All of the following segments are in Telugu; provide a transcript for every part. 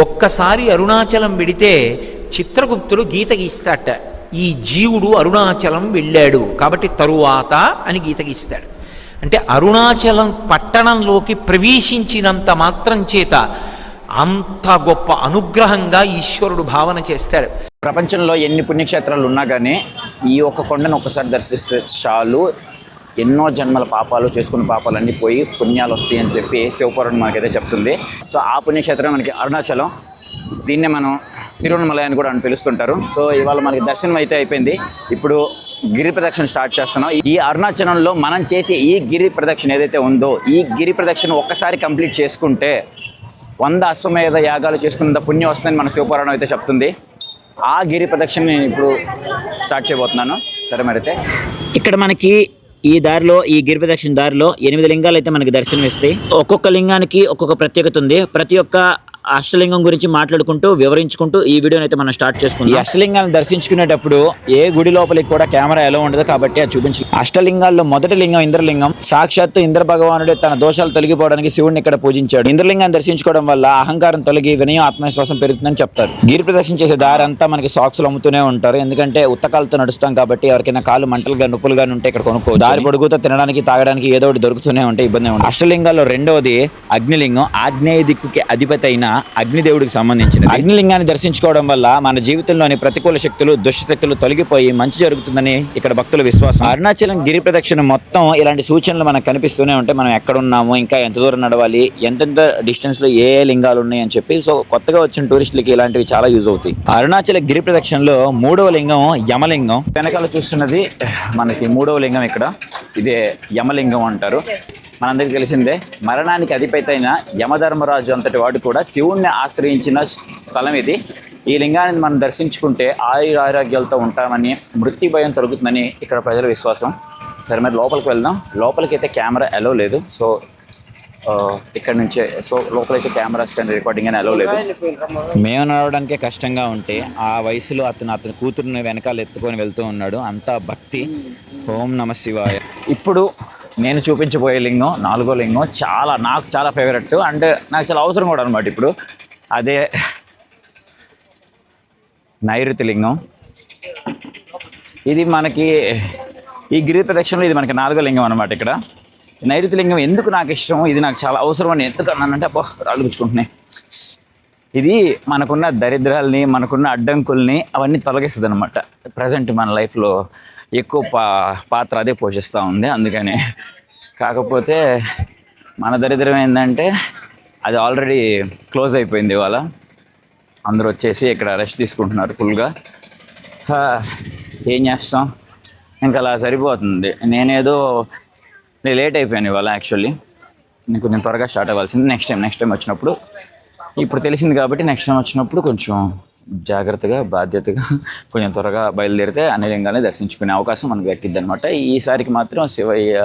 ఒక్కసారి అరుణాచలం వెడితే చిత్రగుప్తుడు గీత గీస్తాట. ఈ జీవుడు అరుణాచలం వెళ్ళాడు కాబట్టి తరువాత అని గీత గీస్తాడు. అంటే అరుణాచలం పట్టణంలోకి ప్రవేశించినంత మాత్రం చేత అంత గొప్ప అనుగ్రహంగా ఈశ్వరుడు భావన చేస్తాడు. ప్రపంచంలో ఎన్ని పుణ్యక్షేత్రాలు ఉన్నా కానీ ఈ ఒక్క కొండను ఒక్కసారి దర్శిస్తే చాలు ఎన్నో జన్మల పాపాలు చేసుకున్న పాపాలన్నీ పోయి పుణ్యాలు వస్తాయి అని చెప్పి శివపురాణం మనకైతే చెప్తుంది. సో ఆ పుణ్యక్షేత్రం మనకి అరుణాచలం. దీన్నే మనం తిరువణమలై అని కూడా అని పిలుస్తుంటారు. సో ఇవాళ మనకి దర్శనం అయితే అయిపోయింది. ఇప్పుడు గిరి ప్రదక్షిణ స్టార్ట్ చేస్తున్నాం. ఈ అరుణాచలంలో మనం చేసే ఈ గిరి ప్రదక్షిణ ఏదైతే ఉందో ఈ గిరి ప్రదక్షిణ ఒక్కసారి కంప్లీట్ చేసుకుంటే 100 అశ్వమేధ యాగాలు చేసుకున్నంత పుణ్యం వస్తుందని మన శివపురాణం అయితే చెప్తుంది. ఆ గిరి ప్రదక్షిణ నేను ఇప్పుడు స్టార్ట్ చేయబోతున్నాను. సరే మరైతే ఇక్కడ మనకి ఈ దారిలో ఈ గిరి ప్రదక్షిణ దారిలో 8 లింగాలు అయితే మనకి దర్శనం ఇస్తాయి. ఒక్కొక్క లింగానికి ఒక్కొక్క ప్రత్యేకత ఉంది. ప్రతి ఒక్క అష్టలింగం గురించి మాట్లాడుకుంటూ వివరించుకుంటూ ఈ వీడియోని అయితే మనం స్టార్ట్ చేసుకుందాం. ఈ అష్టలింగాలను దర్శించుకునేటప్పుడు ఏ గుడి లోపలికి కూడా కెమెరా ఎలా ఉండదు కాబట్టి అది చూపించి. అష్టలింగాల్లో మొదటి లింగం ఇంద్రలింగం. సాక్షాత్తు ఇంద్ర భగవానుడే తన దోషాలు తొలగిపోవడానికి శివుడిని ఇక్కడ పూజించాడు. ఇంద్రలింగాన్ని దర్శించుకోవడం వల్ల అహంకారం తొలగి వినయం ఆత్మవిశ్వాసం పెరుగుతుందని చెప్తారు. గిరి ప్రదక్షిణ చేసే దారి అంతా మనకి సాక్స్లు అమ్ముతూనే ఉంటారు. ఎందుకంటే ఉత్తకాలతో నడుస్తాం కాబట్టి ఎవరికైనా కాళ్ళు మంటలుగా నొప్పులుగా ఉంటే ఇక్కడ కొనుక్కో. దారి పొడుగుతో తినడానికి తాగడానికి ఏదో ఒకటి దొరుకుతూనే ఉంటాయి, ఇబ్బంది ఉంటుంది. అష్టలింగాల్లో రెండవది అగ్నిలింగం. ఆగ్నేయ దిక్కుకి అధిపతి అయిన అగ్నిదేవుడికి సంబంధించిన అగ్నిలింగాన్ని దర్శించుకోవడం వల్ల మన జీవితంలోని ప్రతికూల శక్తులు దుష్టశక్తులు తొలగిపోయి మంచి జరుగుతుందని ఇక్కడ భక్తుల విశ్వాసం. అరుణాచలం గిరి ప్రదక్షిణ మొత్తం ఇలాంటి సూచనలు మనకు కనిపిస్తూనే ఉంటాయి. మనం ఎక్కడ ఉన్నాము, ఇంకా ఎంత దూరం నడవాలి, ఎంతెంత డిస్టెన్స్ లో ఏ లింగాలు ఉన్నాయి అని చెప్పి. సో కొత్తగా వచ్చిన టూరిస్టులకి ఇలాంటివి చాలా యూజ్ అవుతాయి. అరుణాచల గిరి ప్రదక్షిణలో 3వ లింగం యమలింగం. వెనకాల చూస్తున్నది మనకి 3వ లింగం. ఇక్కడ ఇదే యమలింగం అంటారు. మనందరికీ తెలిసిందే మరణానికి అధిపతి అయిన యమధర్మరాజు అంతటి వాడు కూడా శివుణ్ణి ఆశ్రయించిన స్థలం ఇది. ఈ లింగాన్ని మనం దర్శించుకుంటే ఆరోగ్యాలతో ఉంటామని, మృత్యు భయం తొలగుతుందని ఇక్కడ ప్రజల విశ్వాసం. సరే మరి లోపలికి వెళ్దాం. లోపలికి అయితే కెమెరా అలో లేదు. సో ఇక్కడ నుంచే లోపలైతే కెమెరాస్ కానీ రికార్డింగ్ అని అలో లేదు. మేము నడవడానికే కష్టంగా ఉంటే ఆ వయసులో అతని కూతురుని వెనకాల ఎత్తుకొని వెళ్తూ ఉన్నాడు. అంతా భక్తి. ఓం నమ శివాయ. ఇప్పుడు నేను చూపించబోయే లింగం 4వ లింగం. నాకు చాలా ఫేవరెట్ అండ్ నాకు చాలా అవసరం కూడా అనమాట. ఇప్పుడు అదే నైరుతి లింగం. ఇది మనకి ఈ గిరి ప్రదక్షిణలో ఇది మనకి 4వ లింగం అనమాట. ఇక్కడ నైరుతి లింగం ఎందుకు నాకు ఇష్టం, ఇది నాకు చాలా అవసరం అని ఎందుకన్నానంటే రాళ్ళు పుచ్చుకుంటున్నాయి. ఇది మనకున్న దరిద్రాలని, మనకున్న అడ్డంకుల్ని అవన్నీ తొలగిస్తుంది అనమాట. ప్రజెంట్ మన లైఫ్లో ఎక్కువ పాత్ర అదే పోషిస్తూ ఉంది. అందుకని కాకపోతే మన దరిద్రం ఏంటంటే అది ఆల్రెడీ క్లోజ్ అయిపోయింది. ఇవాళ అందరూ వచ్చేసి ఇక్కడ రెస్ట్ తీసుకుంటున్నారు ఫుల్గా. ఏం చేస్తాం, ఇంకా అలా సరిపోతుంది. నేను లేట్ అయిపోయాను ఇవాళ. యాక్చువల్లీ నేను కొంచెం త్వరగా స్టార్ట్ అవ్వాల్సింది. నెక్స్ట్ టైం వచ్చినప్పుడు, ఇప్పుడు తెలిసింది కాబట్టి నెక్స్ట్ టైం వచ్చినప్పుడు కొంచెం జాగ్రత్తగా బాధ్యతగా కొంచెం త్వరగా బయలుదేరితే అన్ని లింగాన్ని దర్శించుకునే అవకాశం మనకు దక్కిద్ది అనమాట. ఈసారికి మాత్రం శివయ్య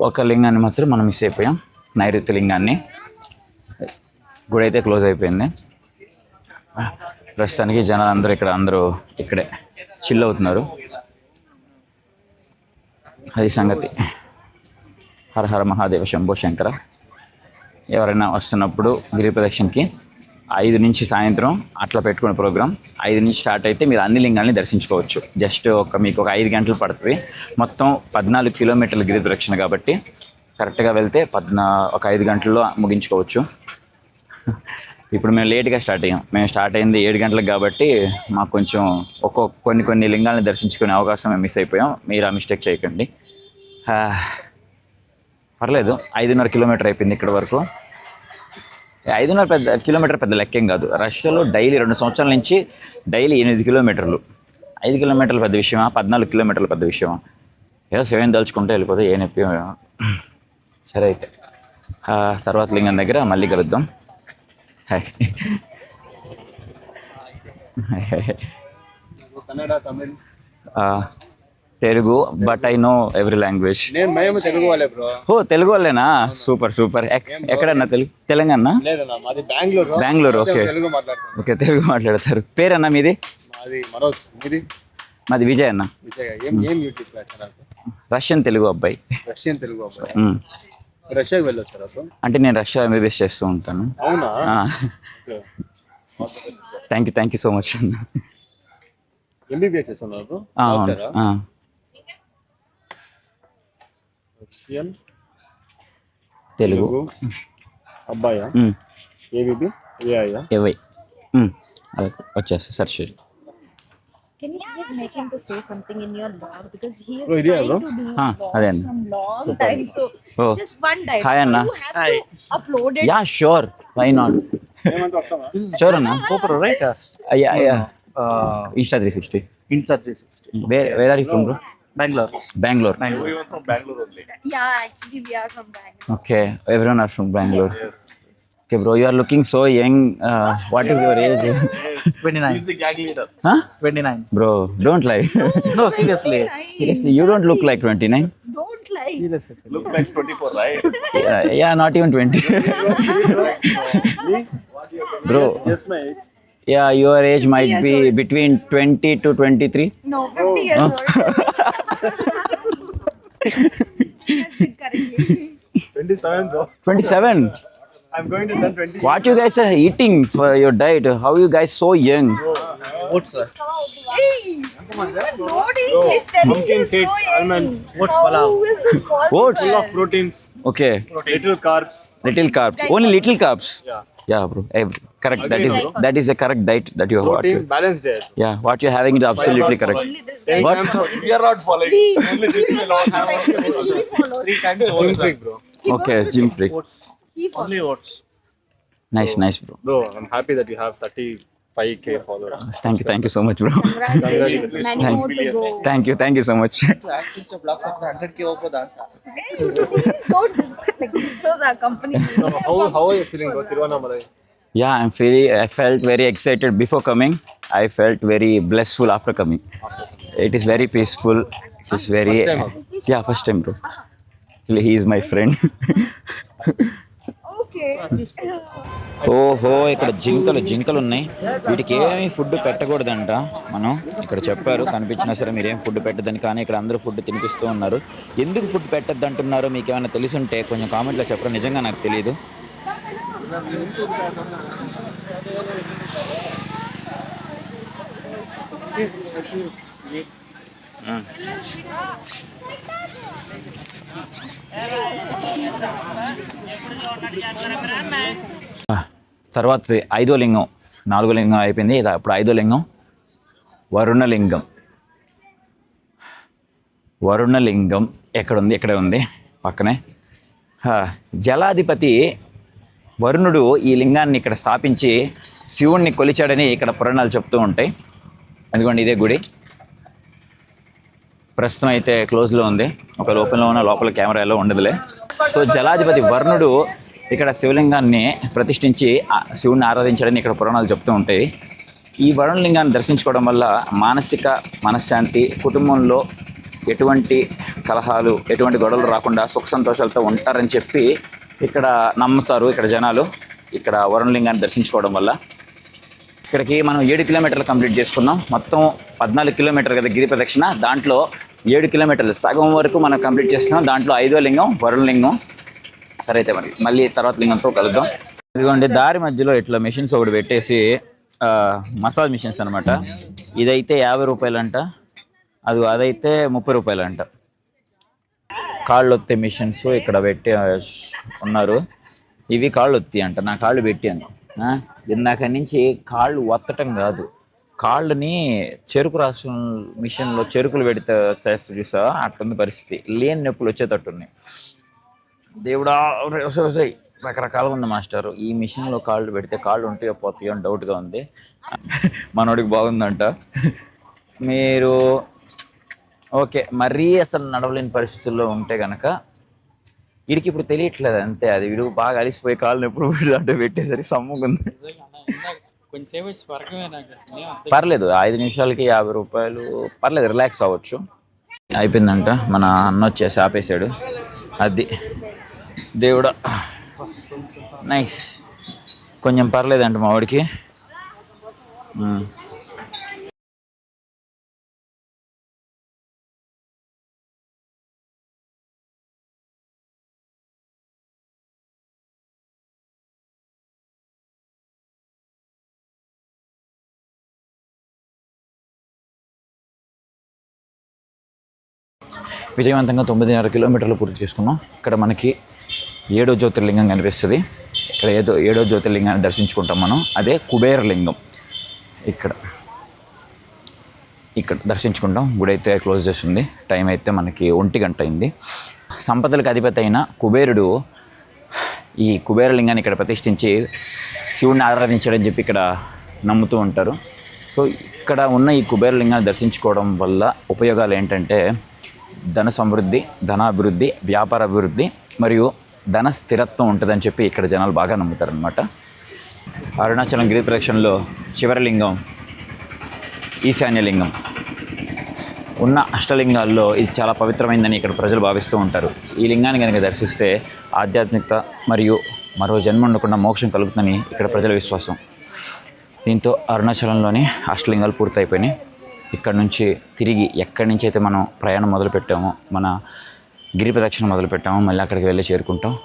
ఒక లింగాన్ని మాత్రం మనం మిస్ అయిపోయాం, నైరుతి లింగాన్ని. గుడి అయితే క్లోజ్ అయిపోయింది. ప్రస్తుతానికి జనాలు అందరూ ఇక్కడే చిల్ అవుతున్నారు. అది సంగతి. హర హర మహాదేవ శంభో శంకర. ఎవరైనా వస్తున్నప్పుడు గిరి ప్రదక్షిణకి 5 నుంచి సాయంత్రం అట్లా పెట్టుకునే ప్రోగ్రామ్. 5 నుంచి స్టార్ట్ అయితే మీరు అన్ని లింగాల్ని దర్శించుకోవచ్చు. జస్ట్ మీకు ఒక 5 గంటలు పడుతుంది. మొత్తం 14 కిలోమీటర్ల గిరి ప్రదక్షిణ కాబట్టి కరెక్ట్గా వెళ్తే ఒక 5 గంటల్లో ముగించుకోవచ్చు. ఇప్పుడు మేము లేట్గా స్టార్ట్ అయ్యాం. మేము స్టార్ట్ అయింది 7 గంటలకు కాబట్టి మాకు కొంచెం కొన్ని లింగాల్ని దర్శించుకునే అవకాశం మేము మిస్ అయిపోయాం. మీరు ఆ మిస్టేక్ చేయకండి. పర్లేదు. 5.5 కిలోమీటర్ అయిపోయింది ఇక్కడ వరకు. 5.5 కిలోమీటర్ పెద్ద లెక్కేం కాదు. రష్యాలో డైలీ 2 సంవత్సరాల నుంచి డైలీ 8 కిలోమీటర్లు. 5 కిలోమీటర్లు పెద్ద విషయమా, 14 కిలోమీటర్లు పెద్ద విషయమా? ఏదో సేవని తలుచుకుంటే వెళ్ళిపోతే ఏ నొప్పి. సరే అయితే తర్వాత లింగం దగ్గర మళ్ళీ కలుద్దాం. Kannada, Tamil, Telugu, but I know every language. మేము తెలుగు వాళ్ళే బ్రో. ఓ తెలుగు వాళ్ళేనా? సూపర్. ఎక్కడన్నా తెలంగాణ? బెంగళూరు. ఓకే తెలుగు మాట్లాడతారు. పేరన్నా మీది? మాది విజయ్ అన్న. రష్యన్ తెలుగు అబ్బాయి. రష్యాకి వెళ్ళొచ్చారా బ్రో? అంటే నేను రష్యా ఎంబీబీఎస్ చేస్తూ ఉంటాను. అవునా? థ్యాంక్ యూ సో మచ్ అన్న. ఎంబీబీఎస్ చేస్తున్నారు బ్రో? అవును. డాక్టరా? రష్యన్ తెలుగు అబ్బాయా? ఏబీబీ ఏఐయా? ఏవై అలా వచ్చేస్తా సెర్చ్ చేసి. Can you please make him to say something in your blog because he is Oh, idea, trying bro. to do అదే vlogs అన్న. from long time. So Oh. just one time. Hi, Anna. You have to upload it. Yeah sure why not ఏమంటే వస్తావా? షూర్ అన్న. GoPro, right? Yeah Uh, Insta 360. Insta 360. Where are you from bro? Bangalore. Bengaluru. Yeah, actually we are from Bangalore. Okay, everyone are from Bangalore. Okay, bro, you are looking so young. What is your age? 29. Huh? 29. Bro, don't lie. No, seriously. Seriously, you don't look like 29. Don't lie. Seriously. Yeah, not even 20. Bro, Yes, my age. yeah, your age might years be old. between 20 to 23. No, 50 years old. Yes, correctly. 27 bro. 27. I'm going to turn 20. What you guys are eating for your diet? How you guys so young? What's Hey, nobody is telling pumpkin you so seeds, young. almonds. What's How palav? is this possible? Oats. Full of proteins, Okay, little carbs. little carbs. Only little carbs. Yeah. Yeah, bro. Correct. Agree, bro. That is a correct diet that you have. Protein, balanced diet. Yeah, what you're having is absolutely correct. Only this guy. What? We are not following. Only this will not have. He follows. 3 times gym freak, bro. He Okay, goes to gym freak. He follows. Only oats. Nice, bro. Bro, I'm happy that you have 35k followers. Thank you so much, bro. Congratulations. Many more to go. Thank you so much. Access to blocks of 100K over that. Hey, please don't like disclose our company. How are you feeling, bro? Tiruvannamalai. Yeah, I felt very excited before coming. I felt very blissful after coming. It is very peaceful. It is very. First time, Yeah, first time, bro. Actually, he is my friend. Okay. ఓహో, ఇక్కడ జింకలు ఉన్నాయి. వీటికి ఏమీ ఫుడ్ పెట్టకూడదంట. మనం ఇక్కడ చెప్పారు, కనిపించినా సరే మీరేం ఫుడ్ పెట్టద్దని. కానీ ఇక్కడ అందరూ ఫుడ్ తినిపిస్తూ ఉన్నారు. ఎందుకు ఫుడ్ పెట్టద్దు అంటున్నారో మీకు ఏమైనా తెలుసుంటే కొంచెం కామెంట్లో చెప్పరా. నిజంగా నాకు తెలియదు. తర్వాత 5వ లింగం, 4వ లింగం అయిపోయింది. ఇలా ఇప్పుడు 5వ లింగం వరుణలింగం. వరుణలింగం ఎక్కడుంది? ఇక్కడే ఉంది పక్కనే. జలాధిపతి వరుణుడు ఈ లింగాన్ని ఇక్కడ స్థాపించి శివుణ్ణి కొలిచాడని ఇక్కడ పురాణాలు చెప్తూ ఉంటాయి. అందుకోండి ఇదే గుడి. ప్రస్తుతం అయితే క్లోజ్లో ఉంది. ఒక ఓపెన్లో ఉన్న లోపల కెమెరాలో ఉండదులే. సో జలాధిపతి వరుణుడు ఇక్కడ శివలింగాన్ని ప్రతిష్ఠించి శివుణ్ణి ఆరాధించాడని ఇక్కడ పురాణాలు చెప్తూ ఉంటాయి. ఈ వరుణలింగాన్ని దర్శించుకోవడం వల్ల మానసిక మనశ్శాంతి, కుటుంబంలో ఎటువంటి కలహాలు, ఎటువంటి గొడవలు రాకుండా సుఖ సంతోషాలతో ఉంటారని చెప్పి ఇక్కడ నమ్ముతారు ఇక్కడ జనాలు. ఇక్కడ వరుణలింగాన్ని దర్శించుకోవడం వల్ల ఇక్కడికి మనం 7 కిలోమీటర్లు కంప్లీట్ చేసుకున్నాం. మొత్తం 14 కిలోమీటర్లు కదా గిరి ప్రదక్షిణ. దాంట్లో 7 కిలోమీటర్లు సగం వరకు మనం కంప్లీట్ చేసుకున్నాం. దాంట్లో 5వ లింగం వరుణలింగం. సరే అయితే మళ్ళీ తర్వాత లింగంతో కలుద్దాం. ఇదిగోండి దారి మధ్యలో ఇట్లా మిషన్స్ ఒకటి పెట్టేసి, మసాజ్ మిషన్స్ అనమాట. ఇదైతే 50 రూపాయలు అంట, అదైతే 30 రూపాయలు అంట. కాళ్ళు ఒత్తే మిషన్స్ ఇక్కడ పెట్టి ఉన్నారు. ఇవి కాళ్ళు ఒత్తి అంట. నా కాళ్ళు పెట్టాను. ఇందాక నుంచి కాళ్ళు ఒత్తటం కాదు, కాళ్ళని చెరుకు రాసు మిషన్లో చెరుకులు పెడితే చేస్తూ చూసా అట్టుంది పరిస్థితి. లేని నొప్పులు వచ్చేటట్టున్నాయి. దేవుడా రకరకాలుగా ఉంది మాస్టర్. ఈ మిషన్లో కాళ్ళు పెడితే కాళ్ళు ఉంటాయో పోతాయో అని డౌట్గా ఉంది. మనోడికి బాగుందంట. మీరు ఓకే మరీ అసలు నడవలేని పరిస్థితుల్లో ఉంటే కనుక వీడికి ఇప్పుడు తెలియట్లేదు అంతే. అది వీడు బాగా అలిసిపోయి కాళ్ళు ఎప్పుడు అంటే పెట్టేసరికి సమ్ముకుంది. పర్లేదు, 5 నిమిషాలకి 50 రూపాయలు పర్లేదు, రిలాక్స్ అవ్వచ్చు. అయిపోయిందంట. మన అన్న వచ్చేసి ఆపేశాడు. అది దేవుడా నైస్. కొంచెం పర్లేదంట మా వాడికి. విజయవంతంగా 9.5 కిలోమీటర్లు పూర్తి చేసుకున్నాం. ఇక్కడ మనకి 7వ జ్యోతిర్లింగం కనిపిస్తుంది. ఇక్కడ 7వ జ్యోతిర్లింగాన్ని దర్శించుకుంటాం మనం. అదే కుబేరలింగం. ఇక్కడ దర్శించుకుంటాం. గుడి అయితే క్లోజ్ చేస్తుంది. టైం అయితే మనకి 1 గంట అయింది. సంపదలకు అధిపతి అయిన కుబేరుడు ఈ కుబేరలింగాన్ని ఇక్కడ ప్రతిష్ఠించి శివుడిని ఆరాధించాడని చెప్పి ఇక్కడ నమ్ముతూ ఉంటారు. సో ఇక్కడ ఉన్న ఈ కుబేరలింగాన్ని దర్శించుకోవడం వల్ల ఉపయోగాలు ఏంటంటే ధన సమృద్ధి, ధనాభివృద్ధి, వ్యాపార అభివృద్ధి మరియు ధన స్థిరత్వం ఉంటుందని చెప్పి ఇక్కడ జనాలు బాగా నమ్ముతారనమాట. అరుణాచలం గిరి ప్రదక్షిణలో చివరిలింగం ఈశాన్యలింగం. ఉన్న అష్టలింగాల్లో ఇది చాలా పవిత్రమైందని ఇక్కడ ప్రజలు భావిస్తూ ఉంటారు. ఈ లింగాన్ని కనుక దర్శిస్తే ఆధ్యాత్మికత మరియు మరో జన్మ ఉండకుండా మోక్షం కలుగుతుందని ఇక్కడ ప్రజల విశ్వాసం. దీంతో అరుణాచలంలోని అష్టలింగాలు పూర్తయిపోయినాయి. ఇక్కడ నుంచి తిరిగి ఎక్కడి నుంచి అయితే మనం ప్రయాణం మొదలుపెట్టామో, మన గిరి ప్రదక్షిణ మొదలుపెట్టామో, మళ్ళీ అక్కడికి వెళ్ళి చేరుకుంటాం.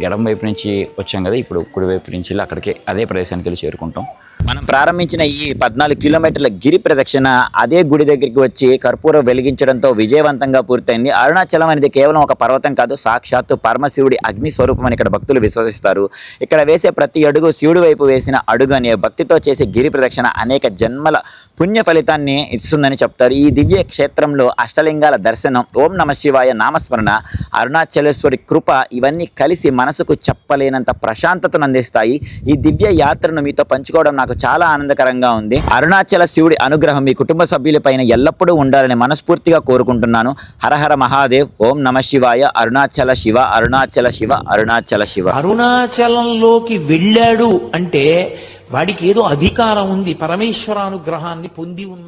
ఎడం వైపు నుంచి వచ్చాం కదా, ఇప్పుడు కుడి వైపు నుంచి వెళ్ళి అక్కడికి అదే ప్రదేశానికి వెళ్ళి చేరుకుంటాం. మనం ప్రారంభించిన ఈ 14 కిలోమీటర్ల గిరి ప్రదక్షిణ అదే గుడి దగ్గరికి వచ్చి కర్పూరం వెలిగించడంతో విజయవంతంగా పూర్తయింది. అరుణాచలం అనేది కేవలం ఒక పర్వతం కాదు, సాక్షాత్తు పరమశివుడి అగ్ని స్వరూపం అని ఇక్కడ భక్తులు విశ్వసిస్తారు. ఇక్కడ వేసే ప్రతి అడుగు శివుడి వైపు వేసిన అడుగు అనే భక్తితో చేసే గిరి ప్రదక్షిణ అనేక జన్మల పుణ్య ఫలితాన్ని ఇస్తుందని చెప్తారు. ఈ దివ్య క్షేత్రంలో అష్టలింగాల దర్శనం, ఓం నమ శివాయ నామస్మరణ, అరుణాచలేశ్వరి కృప ఇవన్నీ కలిసి మనసుకు చెప్పలేనంత ప్రశాంతతను అందిస్తాయి. ఈ దివ్య యాత్రను మీతో పంచుకోవడం నాకు చాలా ఆనందకరంగా ఉంది. అరుణాచల శివుడి అనుగ్రహం మీ కుటుంబ సభ్యులపైన ఎల్లప్పుడూ ఉండాలని మనస్ఫూర్తిగా కోరుకుంటున్నాను. హరహర మహాదేవ్. ఓం నమ శివాయ. అరుణాచల శివ, అరుణాచల శివ, అరుణాచల శివ. అరుణాచలంలోకి వెళ్ళాడు అంటే వాడికి ఏదో అధికారం ఉంది, పరమేశ్వరానుగ్రహాన్ని పొంది ఉన్న